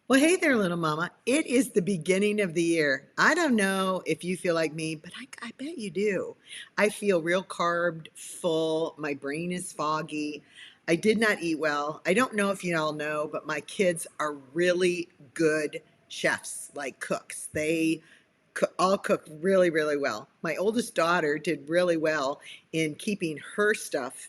Well, hey there, little mama. It is the beginning of the year. I don't know if you feel like me, but I bet you do. I feel real carbed, full. My brain is foggy. I did not eat well. I don't know if you all know, but my kids are really good chefs, like cooks. They all cook really, really well. My oldest daughter did really well in keeping her stuff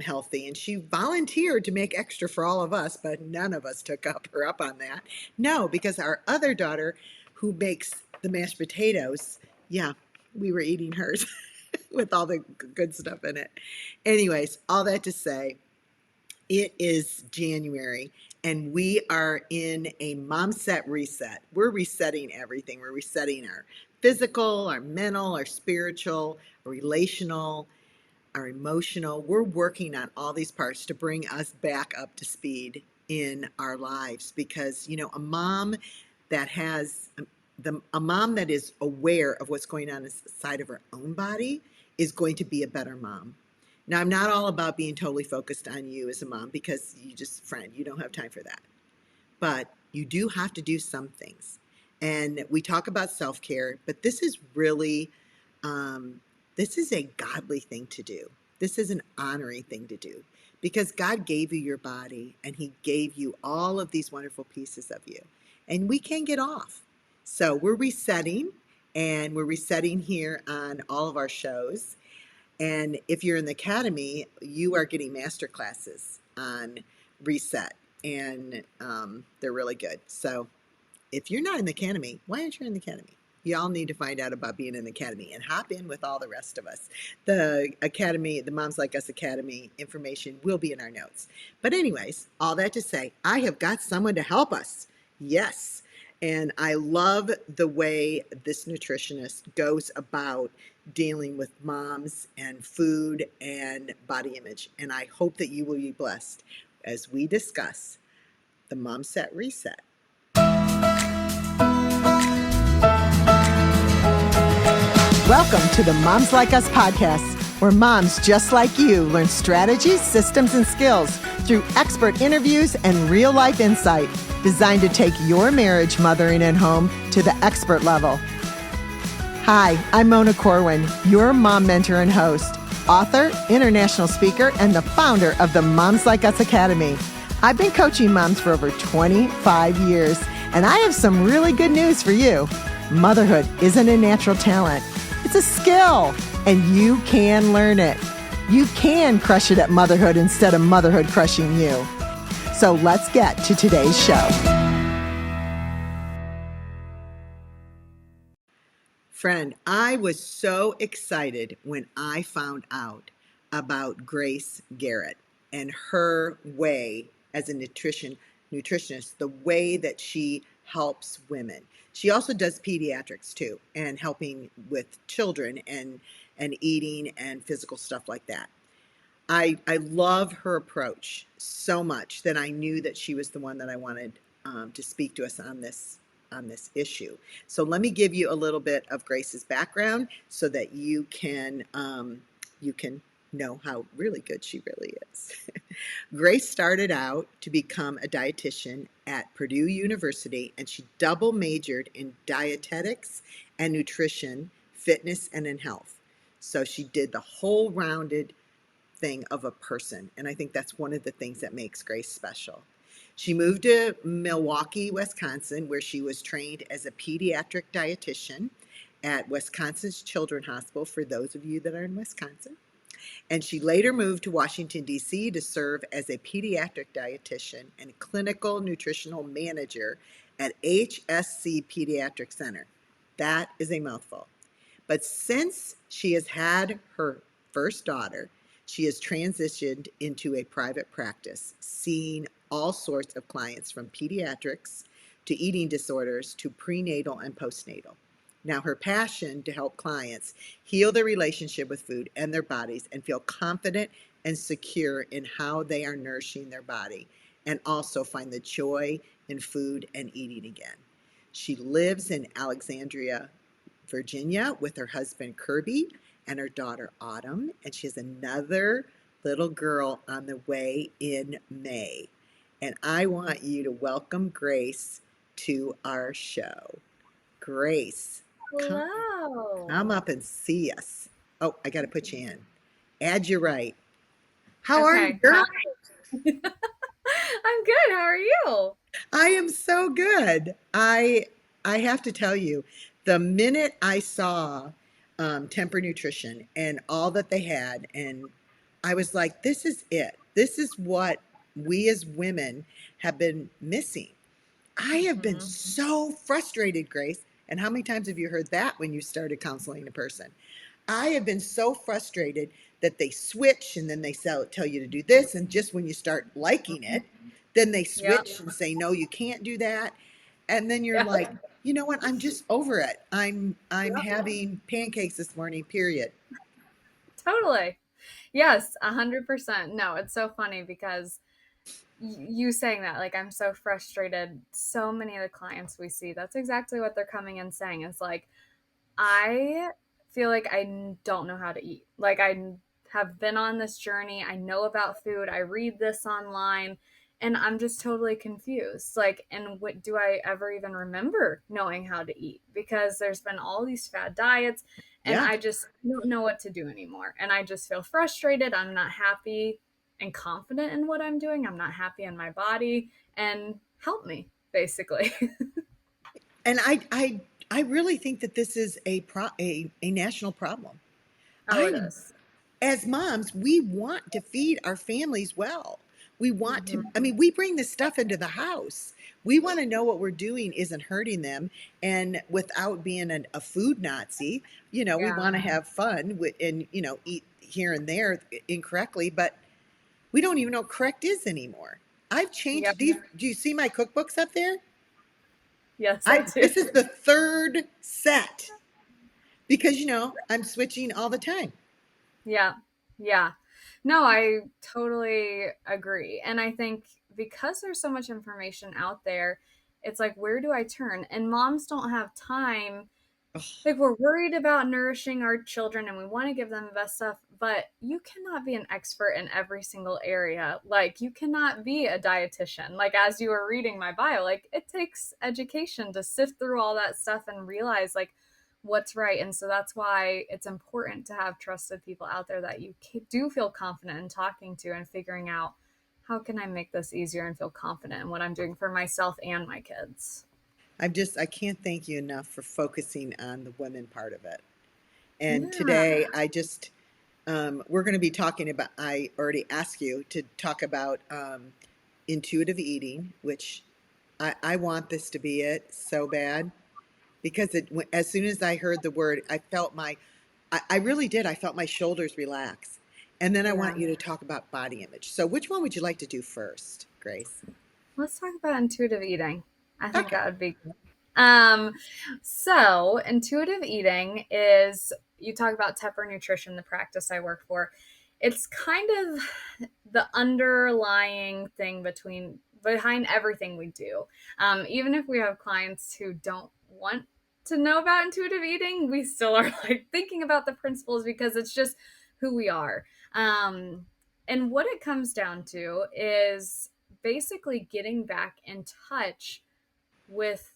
healthy. And she volunteered to make extra for all of us, but none of us took her up on that. No, because our other daughter, who makes the mashed potatoes, yeah, we were eating hers with all the good stuff in it. Anyways, all that to say, it is January and we are in a mom set reset. We're resetting everything. We're resetting our physical, our mental, our spiritual, our relational, our emotional. We're working on all these parts to bring us back up to speed in our lives because, a mom that has a mom that is aware of what's going on inside of her own body is going to be a better mom. Now, I'm not all about being totally focused on you as a mom because you don't have time for that. But you do have to do some things. And we talk about self-care, but this is really this is a godly thing to do. This is an honoring thing to do because God gave you your body and he gave you all of these wonderful pieces of you. And we can get off. So we're resetting, and we're resetting here on all of our shows. And if you're in the academy, you are getting master classes on reset, and they're really good. So if you're not in the academy, why aren't you in the academy? Y'all need to find out about being in the academy and hop in with all the rest of us. The academy, the Moms Like Us Academy information will be in our notes. But anyways, all that to say, I have got someone to help us. Yes. And I love the way this nutritionist goes about dealing with moms and food and body image. And I hope that you will be blessed as we discuss the Mom Set Reset. Welcome to the Moms Like Us podcast, where moms just like you learn strategies, systems, and skills through expert interviews and real-life insight designed to take your marriage, mothering, and home to the expert level. Hi, I'm Mona Corwin, your mom mentor and host, author, international speaker, and the founder of the Moms Like Us Academy. I've been coaching moms for over 25 years, and I have some really good news for you. Motherhood isn't a natural talent. It's a skill, and you can learn it. You can crush it at motherhood instead of motherhood crushing you. So let's get to today's show. Friend, I was so excited when I found out about Grace Garrett and her way as a nutritionist, the way that she helps women. She also does pediatrics too, and helping with children and eating and physical stuff like that. I love her approach so much that I knew that she was the one that I wanted to speak to us on this issue. So let me give you a little bit of Grace's background so that you can know how really good she really is. Grace started out to become a dietitian at Purdue University, and she double majored in dietetics and nutrition, fitness, and in health. So she did the whole rounded thing of a person, and I think that's one of the things that makes Grace special. She moved to Milwaukee, Wisconsin, where she was trained as a pediatric dietitian at Wisconsin's Children's Hospital, for those of you that are in Wisconsin. And she later moved to Washington, D.C. to serve as a pediatric dietitian and clinical nutritional manager at HSC Pediatric Center. That is a mouthful. But since she has had her first daughter, she has transitioned into a private practice, seeing all sorts of clients from pediatrics to eating disorders to prenatal and postnatal. Now, her passion to help clients heal their relationship with food and their bodies and feel confident and secure in how they are nourishing their body, and also find the joy in food and eating again. She lives in Alexandria, Virginia, with her husband Kirby and her daughter Autumn, and she has another little girl on the way in May. and I want you to welcome Grace to our show. Grace, come, come Hello. up and see us. Oh, I got to put you in. Add you right. How are you, Okay. Hi. girl? I'm good. How are you? I am so good. I have to tell you, the minute I saw Temper Nutrition and all that they had, and I was like, this is it. This is what we as women have been missing. I have been Hmm. so frustrated, Grace. And how many times have you heard that when you started counseling a person? I have been so frustrated that they switch and then they tell you to do this. And just when you start liking it, then they Yep. switch and say, no, you can't do that. And then you're Yep. like, you know what? I'm just over it. I'm Yep. having pancakes this morning, period. Totally. Yes, 100%. No, it's so funny because you saying that, like, I'm so frustrated. So many of the clients we see, that's exactly what they're coming in saying. It's like, I feel like I don't know how to eat. Like I have been on this journey. I know about food. I read this online and I'm just totally confused. Like, and what do I ever even remember knowing how to eat? Because there's been all these fad diets and Yeah. I just don't know what to do anymore. And I just feel frustrated. I'm not happy and confident in what I'm doing. I'm not happy in my body and help me basically. And I really think that this is a national problem. Oh, it I is. As moms, we want to feed our families well. We want to, I Mhm. mean, we bring this stuff into the house. We want to know what we're doing isn't hurting them. And without being a food Nazi, we Yeah. want to have fun and, eat here and there incorrectly, but we don't even know what correct is anymore. I've Yep. changed these. Do you see my cookbooks up there? Yes, I do. This is the third set because, I'm switching all the time. Yeah. Yeah. No, I totally agree. And I think because there's so much information out there, it's like, where do I turn? And moms don't have time. Like, we're worried about nourishing our children and we want to give them the best stuff, but you cannot be an expert in every single area. Like, you cannot be a dietitian. Like, as you were reading my bio, like, it takes education to sift through all that stuff and realize, like, what's right. And so that's why it's important to have trusted people out there that you do feel confident in talking to and figuring out how can I make this easier and feel confident in what I'm doing for myself and my kids. I can't thank you enough for focusing on the women part of it. And Yeah, today, we're going to be talking about, I already asked you to talk about intuitive eating, which I want this to be it so bad because as soon as I heard the word, I really did. I felt my shoulders relax. And then I want yeah. you to talk about body image. So, which one would you like to do first, Grace? Let's talk about intuitive eating. I think Okay. that would be good. Um, so intuitive eating is you talk about Tepper Nutrition, the practice I work for. It's kind of the underlying thing behind everything we do. Even if we have clients who don't want to know about intuitive eating, we still are like thinking about the principles because it's just who we are. And what it comes down to is basically getting back in touch with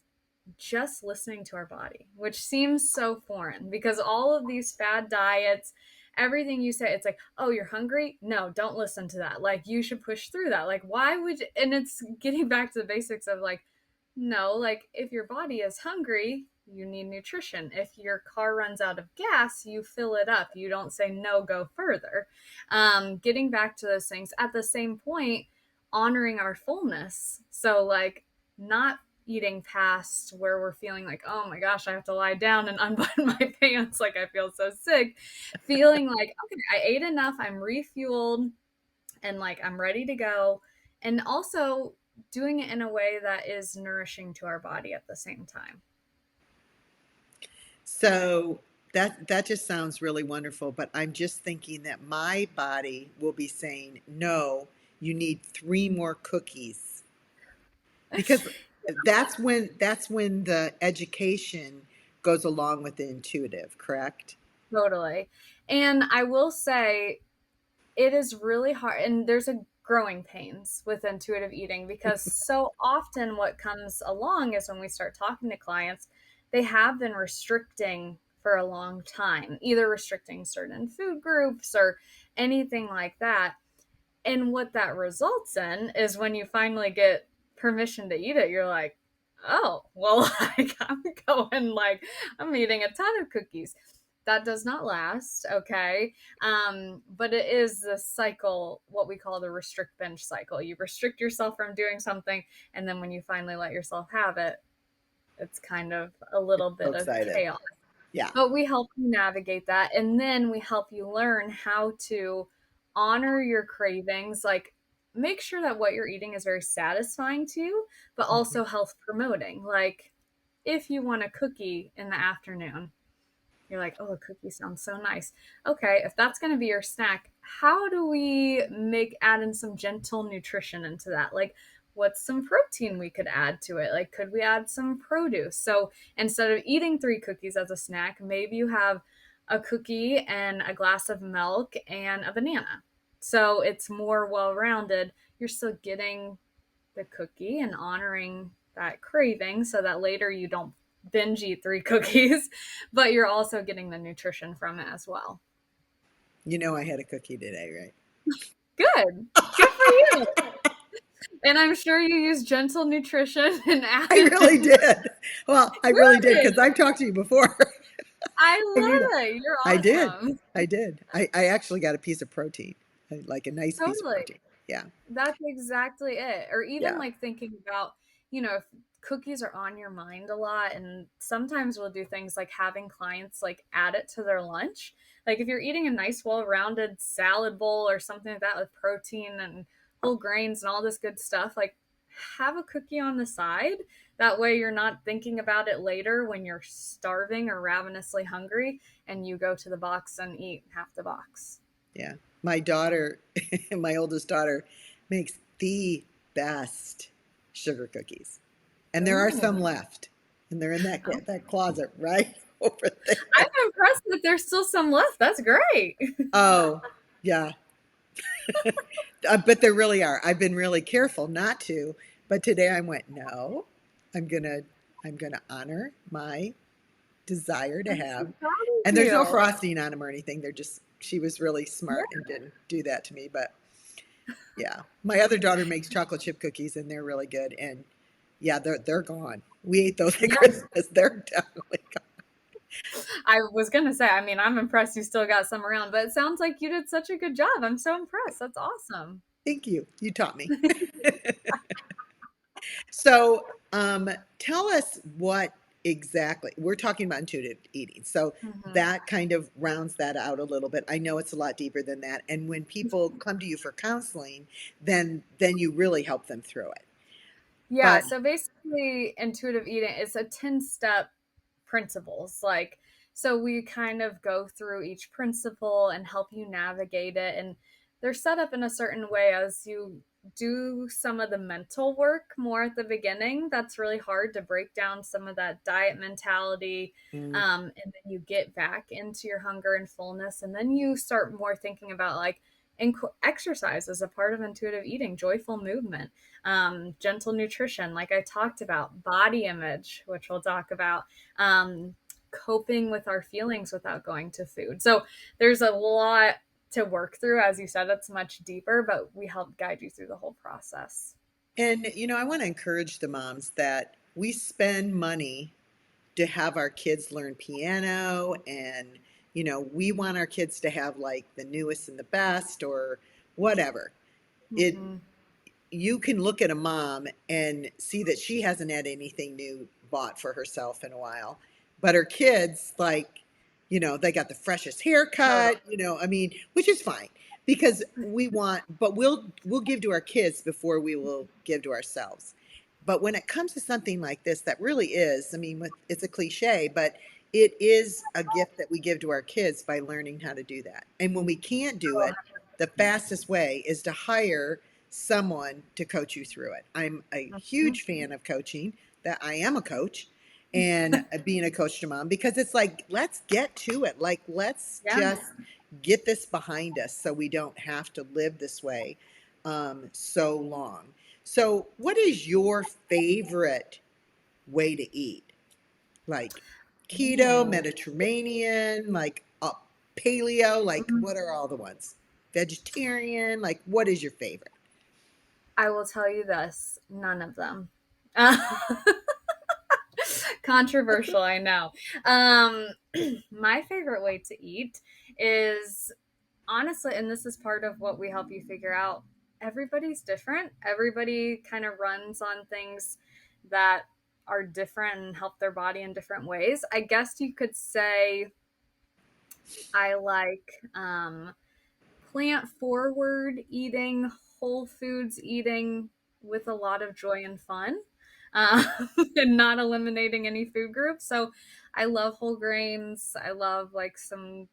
just listening to our body, which seems so foreign because all of these fad diets, everything you say, it's like, oh, you're hungry? No, don't listen to that. Like, you should push through that. Like, why would, and it's getting back to the basics of like, no, like, if your body is hungry, you need nutrition. If your car runs out of gas, you fill it up. You don't say, no, go further. Getting back to those things at the same point, honoring our fullness. So, like, not eating past where we're feeling like, oh my gosh, I have to lie down and unbutton my pants. Like, I feel so sick. Feeling like, okay, I ate enough, I'm refueled, and like I'm ready to go. And also doing it in a way that is nourishing to our body at the same time. So that just sounds really wonderful, but I'm just thinking that my body will be saying, "No, you need 3 more cookies." Because that's when the education goes along with the intuitive, correct? Totally. And I will say, it is really hard. And there's a growing pains with intuitive eating, because so often what comes along is when we start talking to clients, they have been restricting for a long time, either restricting certain food groups or anything like that. And what that results in is when you finally get permission to eat it, you're like, oh, well, like I'm eating a ton of cookies. That does not last, okay? But it is the cycle, what we call the restrict binge cycle. You restrict yourself from doing something, and then when you finally let yourself have it, it's kind of a little So bit of excited. chaos. Yeah. But we help you navigate that. And then we help you learn how to honor your cravings. Like, make sure that what you're eating is very satisfying to you, but Mhm. also health promoting. Like, if you want a cookie in the afternoon, you're like, oh, a cookie sounds so nice. Okay, if that's going to be your snack, how do we add in some gentle nutrition into that? Like, what's some protein we could add to it? Like, could we add some produce? So instead of eating 3 cookies as a snack, maybe you have a cookie and a glass of milk and a banana. So it's more well rounded. You're still getting the cookie and honoring that craving so that later you don't binge eat 3 cookies, but you're also getting the nutrition from it as well. You know, I had a cookie today, right? Good. Good for you. And I'm sure you use gentle nutrition and I added really in. did. Well, I really did because Good. I've talked to you before. I I knew that. love it. You're I did. awesome. I did. I actually got a piece of protein, like a nice piece of Totally. protein. Yeah. That's exactly it. Or even Yeah. like thinking about, if cookies are on your mind a lot, and sometimes we'll do things like having clients like add it to their lunch. Like if you're eating a nice well-rounded salad bowl or something like that with protein and whole grains and all this good stuff, like have a cookie on the side. That way you're not thinking about it later when you're starving or ravenously hungry and you go to the box and eat half the box. Yeah. My daughter, my oldest daughter, makes the best sugar cookies. And there are some Ooh. left. And they're in that closet right over there. I'm impressed that there's still some left. That's great. Oh, yeah. But there really are. I've been really careful not to, but today I went, no, I'm gonna I'm gonna honor my desire to I'm so have. proud of And there's no you. frosting on them or anything. They're just she was really smart and Yeah. didn't do that to me. But yeah, my other daughter makes chocolate chip cookies and they're really good. And yeah, they're gone. We ate those at Yeah. Christmas. They're definitely gone. I was gonna say, I mean, I'm impressed you still got some around, but it sounds like you did such a good job. I'm so impressed. That's awesome. Thank you. You taught me. So, tell us what exactly we're talking about intuitive eating. So Mhm. that kind of rounds that out a little bit. I know it's a lot deeper than that. And when people come to you for counseling, then you really help them through it. Yeah, But so basically intuitive eating is a 10-step principles. Like, so we kind of go through each principle and help you navigate it, and they're set up in a certain way as you do some of the mental work more at the beginning. That's really hard to break down some of that diet mentality. mm, And then you get back into your hunger and fullness, and then you start more thinking about like exercise as a part of intuitive eating, joyful movement, gentle nutrition, like I talked about, body image, which we'll talk about, coping with our feelings without going to food. So there's a lot to work through. As you said, it's much deeper, but we help guide you through the whole process. and I want to encourage the moms that we spend money to have our kids learn piano and we want our kids to have like the newest and the best or whatever. It Mm-hmm. You can look at a mom and see that she hasn't had anything new bought for herself in a while. But her kids, like, they got the freshest Totally. haircut, I mean, which is fine because but we'll give to our kids before we will give to ourselves. But when it comes to something like this, that really is, I mean, it's a cliche, but it is a gift that we give to our kids by learning how to do that. And when we can't do it, the fastest way is to hire someone to coach you through it. I'm a huge fan of coaching, that I am a coach and being a coach to mom because it's like, let's get to it. Like, let's Yeah. just get this behind us so we don't have to live this way. so long. So, what is your favorite way to eat? Like keto, Ooh. Mediterranean, like paleo, like Mhm. what are all the ones? Vegetarian, like what is your favorite? I will tell you this, none of them. Controversial, I know. Um, my favorite way to eat is honestly, and this is part of what we help you figure out, everybody's different. Everybody kind of runs on things that are different and help their body in different ways. I guess you could say I like plant forward eating, whole foods eating with a lot of joy and fun, uh, and not eliminating any food groups. So I love whole grains. I love like some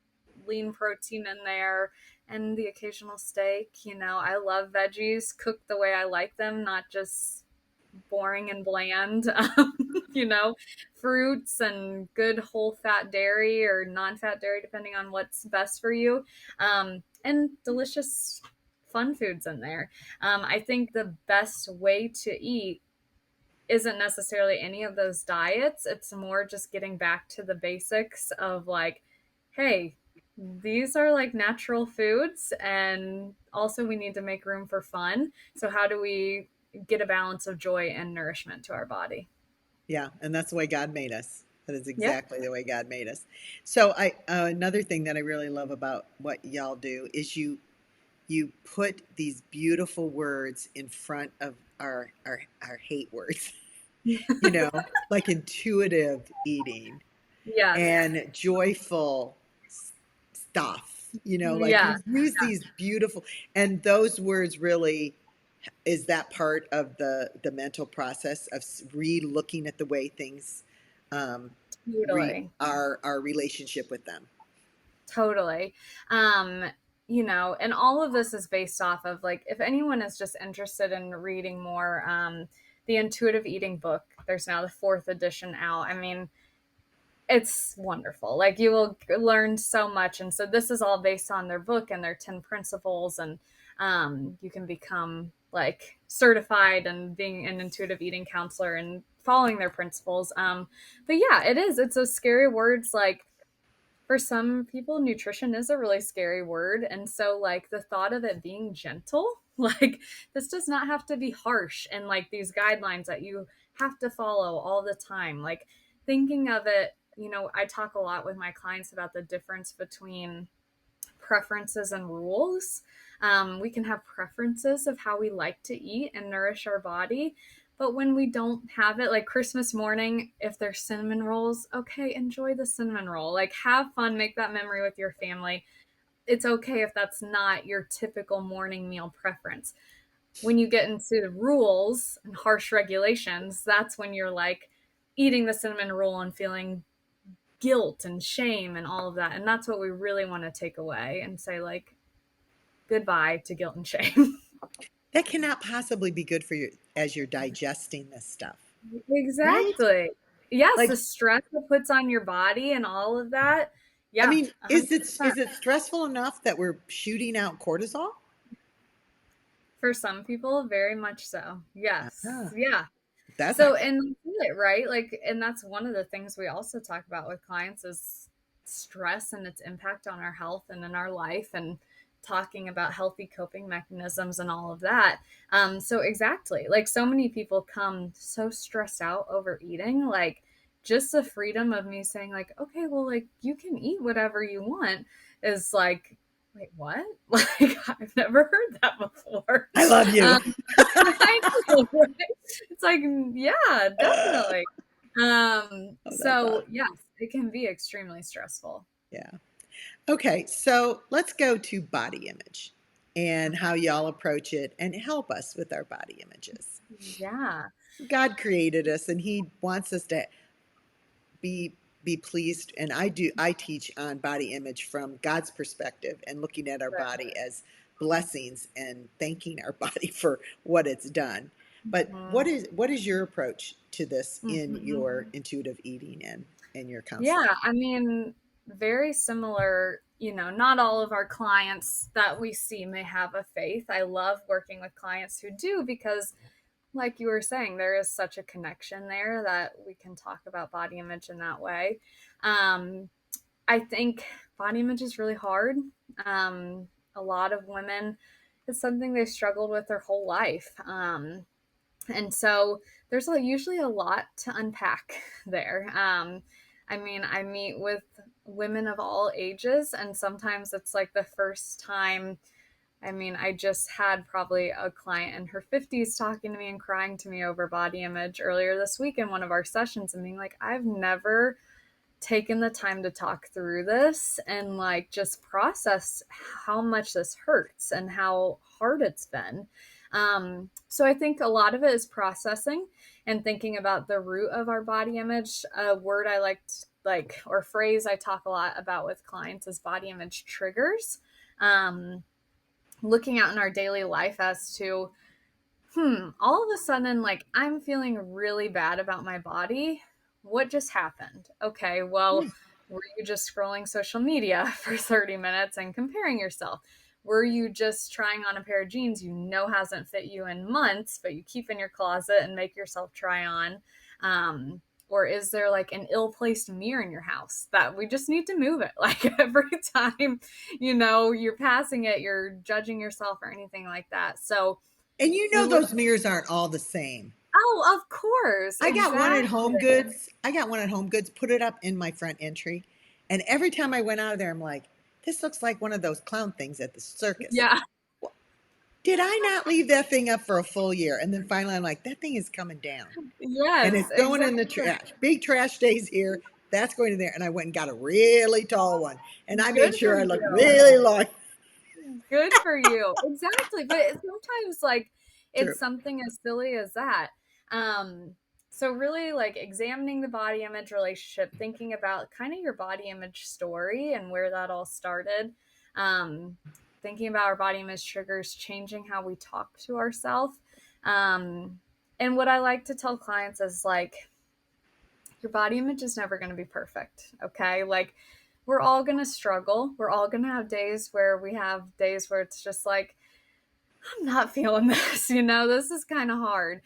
lean protein in there and the occasional steak. I love veggies cooked the way I like them, not just boring and bland. you know, Fruits and good whole fat dairy or non fat dairy, depending on what's best for you, and delicious fun foods in there. I think the best way to eat isn't necessarily any of those diets. It's more just getting back to the basics of like, hey, these are like natural foods, and also we need to make room for fun. So, how do we get a balance of joy and nourishment to our body? Yeah, and that's the way God made us. That is Yeah. exactly the way God made us. So I another thing that I really love about what y'all do is you put these beautiful words in front of our hate words, you know, like intuitive eating Yes. and joyful stuff, like you Yes. use these beautiful, and those words really, is that part of the mental process of re-looking at the way things, um, Totally. our relationship with them. Totally. Um, and all of this is based off of like, if anyone is just interested in reading more, the Intuitive Eating book, there's now the fourth edition out. I mean, it's wonderful. Like, you will learn so much. And so this is all based on their book and their 10 principles. And you can become like certified and being an intuitive eating counselor and following their principles. But yeah, it is. It's those scary words like, for some people, nutrition is a really scary word. And so, like, the thought of it being gentle, like, this does not have to be harsh and like these guidelines that you have to follow all the time. Like, thinking of it, I talk a lot with my clients about the difference between preferences and rules. We can have preferences of how we like to eat and nourish our body. But when we don't have it, like Christmas morning, if there's cinnamon rolls, okay, enjoy the cinnamon roll. Like, have fun, make that memory with your family. It's okay if that's not your typical morning meal preference. When you get into the rules and harsh regulations, that's when you're like eating the cinnamon roll and feeling guilt and shame and all of that. And that's what we really want to take away and say, like, goodbye to guilt and shame. That cannot possibly be good for you as you're digesting this stuff, right? Exactly. Yes, the Like, stress it puts on your body and all of that. I Yeah, mean, is it 100%. is it stressful enough that we're shooting out cortisol? For some people, very much so. Yes. Ah, Yeah. that's So, not and it, right? Like, and that's one of the things we also talk about with clients is stress and its impact on our health and in our life, and talking about healthy coping mechanisms and all of that. So exactly, like, so many people come so stressed out over eating, like, just the freedom of me saying like, okay, well, like, you can eat whatever you want is like, wait, what? Like, I've never heard that before. I love you. Um, I know, right? It's like, yeah, Oh, definitely. that's So awesome. yes, it can be extremely stressful. Yeah. Okay, so let's go to body image and Okay. how y'all approach it and help us with our body images. Yeah. God created us and he wants us to be be pleased, and I teach on body image from God's perspective and looking at our Right. body as blessings and thanking our body for what it's done. But Mhm. what is your approach to this in Mhm. your intuitive eating and your Yeah, counseling? I mean, very similar. not all of our clients that we see may have a faith. I love working with clients who do because, like you were saying, there is such a connection there that we can talk about body image in that way. I think body image is really hard. A lot of women, it's something they struggled with their whole life. And so there's usually a lot to unpack there. I meet with women of all ages, and sometimes it's like the first time. I just had probably a client in her 50s talking to me and crying to me over body image earlier this week in one of our sessions and being like, I've never taken the time to talk through this and like just process how much this hurts and how hard it's been. So I think a lot of it is processing and thinking about the root of our body image. A word I like or phrase I talk a lot about with clients is body image triggers. Looking out in our daily life as to, all of a sudden, like I'm feeling really bad about my body. What just happened? Okay, well, were you just scrolling social media for 30 minutes and comparing yourself? Were you just trying on a pair of jeans you know hasn't fit you in months, but you keep in your closet and make yourself try on? Or is there like an ill-placed mirror in your house that we just need to move it? Like every time, you're passing it, you're judging yourself or anything like that. So And we would, those mirrors aren't all the same. oh, of course, I got one at exactly. Home Goods. Put it up in my front entry. And every time I went out of there, I'm like, this looks like one of those clown things at the circus. Yeah, Did I not leave that thing up for a full year? And then finally, I'm like, that thing is coming down. And yes, it's going in the exactly. trash. Big trash stays here. That's going in there. And I went and got a really tall one. And I made Good for sure I looked you. really long. Good for you. Exactly. But sometimes, like, True. it's something as silly as that. Um, so really like examining the body image relationship, thinking about kind of your body image story and where that all started. Um, Thinking about our body image triggers, changing how we talk to ourselves. Um, and what I like to tell clients is like, your body image is never going to be perfect. Okay. Like, we're all going to struggle. We're all going to have days where it's just like, I'm not feeling this, this is kind of hard.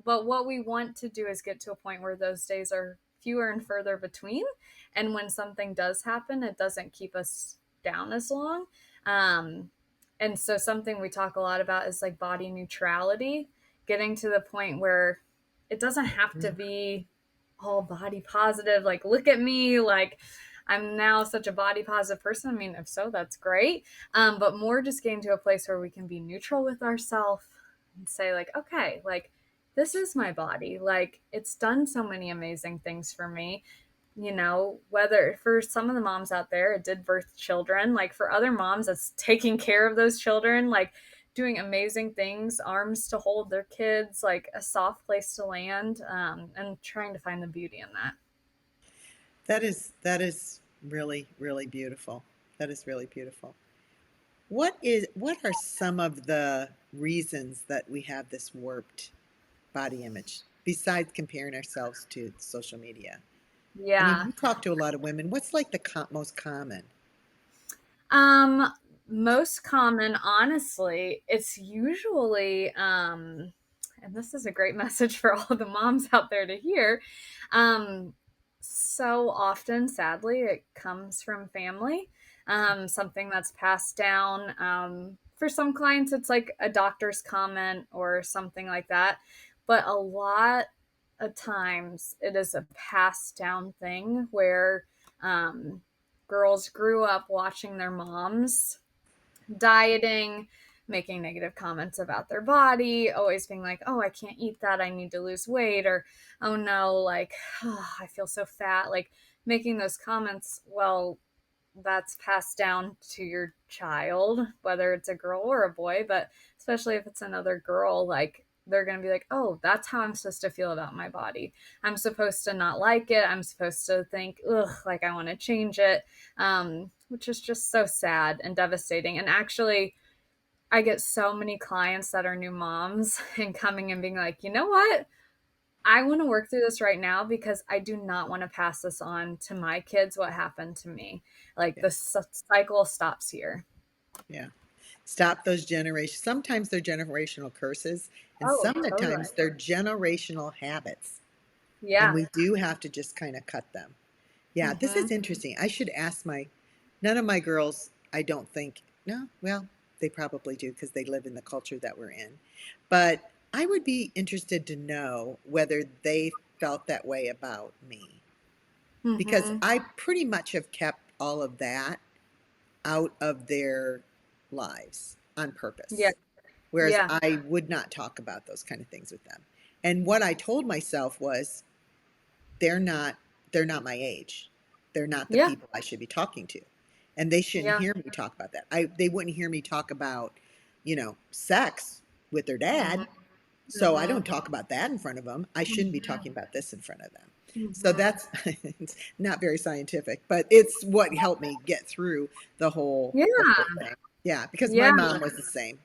But what we want to do is get to a point where those days are fewer and further between. And when something does happen, it doesn't keep us down as long. Um, and so something we talk a lot about is like body neutrality, getting to the point where it doesn't have to be all body positive. Like, look at me, like I'm now such a body positive person. If so, that's great. But more just getting to a place where we can be neutral with ourselves and say, like, okay, like this is my body. Like, it's done so many amazing things for me. Whether for some of the moms out there, it did birth children. Like for other moms, it's taking care of those children, like doing amazing things, arms to hold their kids, like a soft place to land, and trying to find the beauty in that. That is really, really beautiful. That is really beautiful. What are some of the reasons that we have this warped body image besides comparing ourselves to social media? I mean, Yeah. you talk to a lot of women. What's like the most common? Um, Most common, honestly, it's usually, and this is a great message for all the moms out there to hear. Um, so often, sadly, it comes from family, something that's passed down. For some clients, it's like a doctor's comment or something like that. But a lot of times, it is a passed down thing where, um, girls grew up watching their moms dieting, making negative comments about their body, always being like, oh, I can't eat that. I need to lose weight. Or, oh no, like, oh, I feel so fat. Like making those comments, well, that's passed down to your child, whether it's a girl or a boy, but especially if it's another girl, like they're going to be like, oh, that's how I'm supposed to feel about my body. I'm supposed to not like it. I'm supposed to think, ugh, like I want to change it, which is just so sad and devastating. And actually, I get so many clients that are new moms and coming and being like, you know what? I want to work through this right now because I do not want to pass this on to my kids what happened to me. Like Yeah. the cycle stops here. Yeah. Stop those generations. Sometimes they're generational curses, and Oh, totally. sometimes they're generational habits. And Yeah. we do have to just kind of cut them. Yeah, this is Mhm. interesting. I should ask none of my girls, I don't think, no, well, they probably do because they live in the culture that we're in. But I would be interested to know whether they felt that way about me because Mhm. I pretty much have kept all of that out of their lives on Yeah. purpose. Whereas Yeah. I would not talk about those kind of things with them. And what I told myself was they're not they're not my age. They're not the Yeah. people I should be talking to. And they shouldn't Yeah. hear me talk about that. They wouldn't hear me talk about, sex with their dad. Mhm. So I don't Mhm. talk about that in front of them. I shouldn't be talking Mhm. about this in front of them. So Mhm. that's it's not very scientific, but it's what helped me get through the whole Yeah. thing. Yeah, because my Yeah. mom was the same. And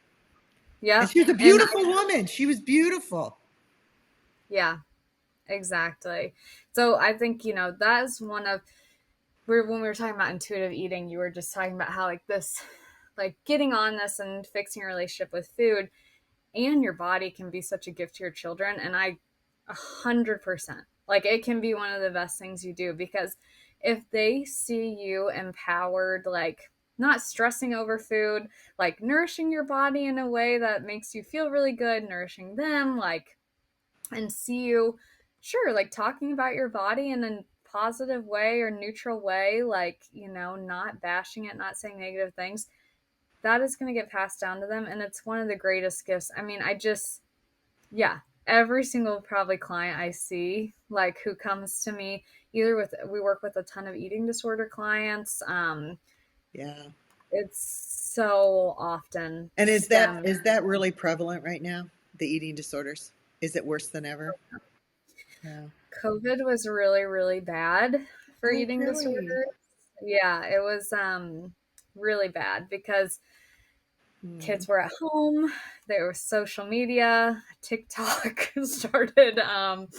Yeah. she was a And beautiful woman. She was beautiful. yeah, exactly. So I think, that is one of when we were talking about intuitive eating, you were just talking about how like this, like getting on this and fixing your relationship with food and your body can be such a gift to your children. And 100%, like it can be one of the best things you do because if they see you empowered, like not stressing over food, like nourishing your body in a way that makes you feel really good, nourishing them, like, and see you, sure, like talking about your body in a positive way or neutral way, like, not bashing it, not saying negative things, that is going to get passed down to them. And it's one of the greatest gifts. I mean, yeah, every single probably client I see, like who comes to me, we work with a ton of eating disorder clients. Yeah. It's so often And is that stem. is that really prevalent right now? The eating disorders? Is it worse than ever? Yeah. COVID was really, really bad for Oh, eating really? disorders. Yeah, it was really bad because Hmm. kids were at home, there was social media, TikTok started, and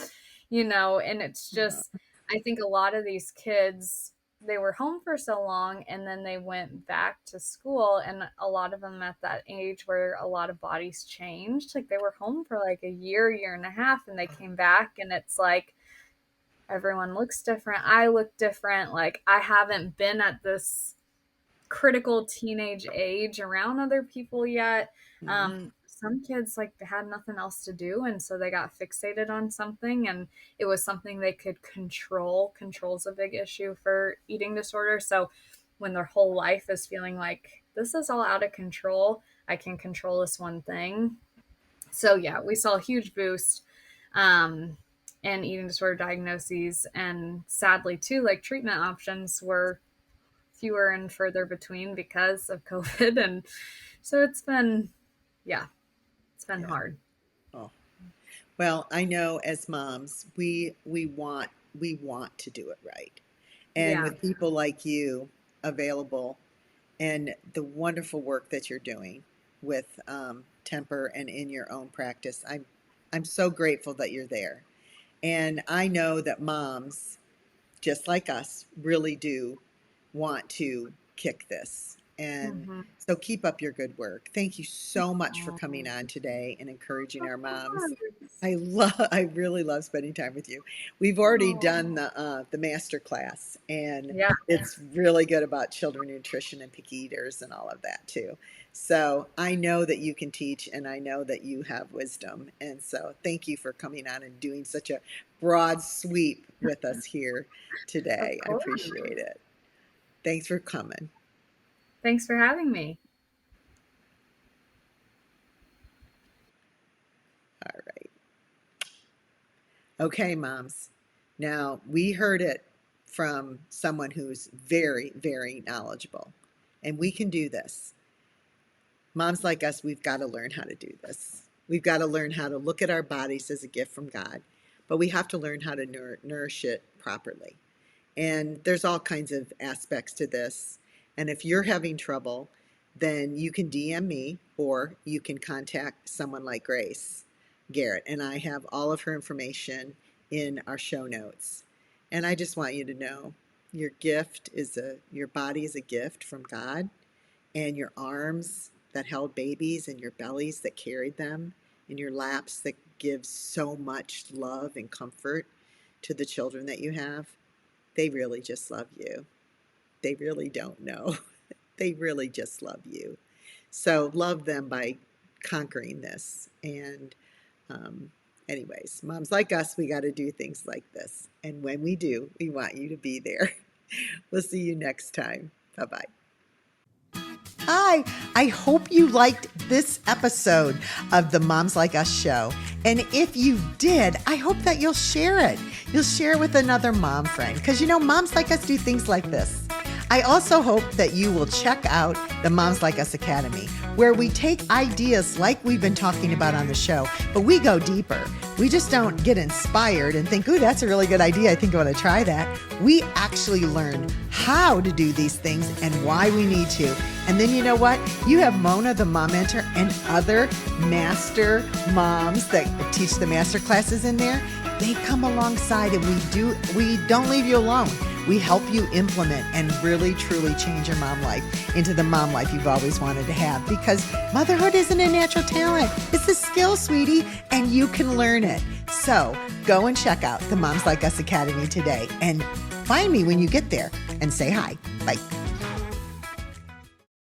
it's just, I think a lot of these kids, they were home for so long and then they went back to school, and a lot of them at that age where a lot of bodies changed, like they were home for like a year and a half, and they came back and it's like everyone looks different, I look different, like I haven't been at this critical teenage age around other people yet. Hmm. Some kids like had nothing else to do, and so they got fixated on something, and it was something they could control. Control's a big issue for eating disorder. So when their whole life is feeling like this is all out of control, I can control this one thing. So yeah, we saw a huge boost um, in eating disorder diagnoses, and sadly too, like treatment options were fewer and further between because of COVID. And so yeah, it's been Yeah. hard. Oh. Well, I know as moms, we want to do it right. And Yeah. with people like you available and the wonderful work that you're doing with Temper and in your own practice, I'm so grateful that you're there. And I know that moms just like us, really do want to kick this. And Mm-hmm. so keep up your good work. Thank you so much for coming Oh, on today and encouraging of our moms. course. I really love spending time with you. We've already Oh, done the master class, and yeah. it's really good about children nutrition and picky eaters and all of that too. So I know that you can teach, and I know that you have wisdom. And so thank you for coming on and doing such a broad sweep with us here Of today. I course. appreciate it. Thanks for coming. Thanks for having me. All right. Okay, moms. Now, we heard it from someone who's very, very knowledgeable, and we can do this. Moms like us, we've got to learn how to do this. We've got to learn how to look at our bodies as a gift from God, but we have to learn how to nourish it properly. And there's all kinds of aspects to this. And if you're having trouble, then you can DM me or you can contact someone like Grace. Garrett, and I have all of her information in our show notes. And I just want you to know your your body is a gift from God, and your arms that held babies and your bellies that carried them and your laps that give so much love and comfort to the children that you have, they really just love you. They really don't know. They really just love you. So love them by conquering this. And anyways, moms like us, we got to do things like this. And when we do, we want you to be there. We'll see you next time. Bye-bye. Hi, I hope you liked this episode of the Moms Like Us show. And if you did, I hope that you'll share it. You'll share it with another mom friend, because moms like us do things like this. I also hope that you will check out the Moms Like Us Academy, where we take ideas like we've been talking about on the show, but we go deeper. We just don't get inspired and think, ooh, that's a really good idea. I think I want to try that. We actually learn how to do these things and why we need to. And then you know what? You have Mona, the mom mentor, and other master moms that teach the master classes in there. They come alongside, and we don't leave you alone. We help you implement and really, truly change your mom life into the mom life you've always wanted to have, because motherhood isn't a natural talent. It's a skill, sweetie, and you can learn it. So go and check out the Moms Like Us Academy today and find me when you get there and say hi. Bye.